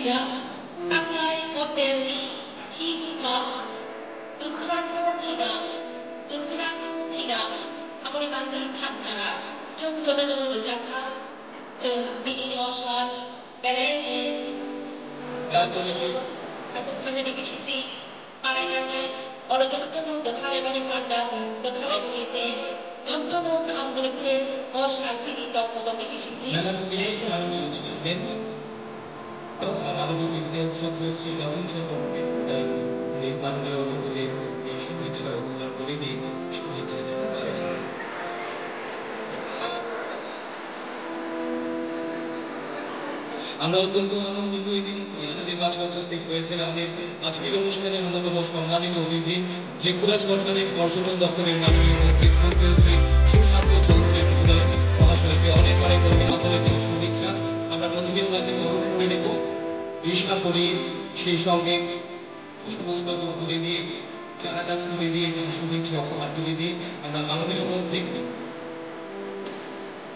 Apply hotel이 티가 극한 티가 아무리 만든 탑자라 좀 더는 작가 좀 비니어션 베레티 তাদের শিখতে পারে যাবে অনেকজন কোথায় বাড়ি পান্ডা কোথায় বইতে যন্ত্রণ আমগুলোকে অশান্তি তখন শিখতে মানবিক ইতিহাস শ্রী রবীন্দ্রনাথ ঠাকুরের এই মাননীয় অতিথিদের এই শুভেচ্ছা গ্রহণ করে নিয়ে শুভেচ্ছা জানাচ্ছি। আমরা অত্যন্ত আনন্দিত এই দিনটি আমাদের মাঝে উপস্থিত হয়েছেন আমাদের আজকের অনুষ্ঠানের অন্যতম সম্মানিত অতিথি ত্রিপুরা সরকারের পর্যটন দপ্তরের মাননীয় মন্ত্রী শ্রদ্ধেয় শ্রী সুশান্ত চৌধুরী মহোদয় মহাশয়কে অনেক অনেক অভিনন্দনের এবং শুভেচ্ছা। আমরা প্রথমে ওনাকে গ্রহণ করে নেব ঋষা করি সেই সঙ্গে পুষ্পস্তক তুলে দিয়ে চারা গাছ তুলে দিয়ে এবং শুভেচ্ছা উপহার তুলে দিয়ে আমরা মাননীয় মন্ত্রী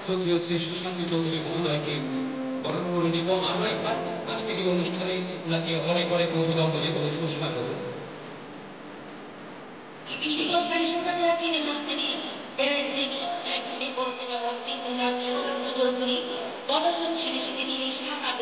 শ্রদ্ধেয় শ্রী সুশান্ত চৌধুরী মহোদয়কে বরণ করে নিব। আরো একবার আজকের এই অনুষ্ঠানে ওনাকে অনেক অনেক অভিনন্দন এবং সুস্বাগত। চৌধুরী গণসংসদে নিয়ে সাহায্য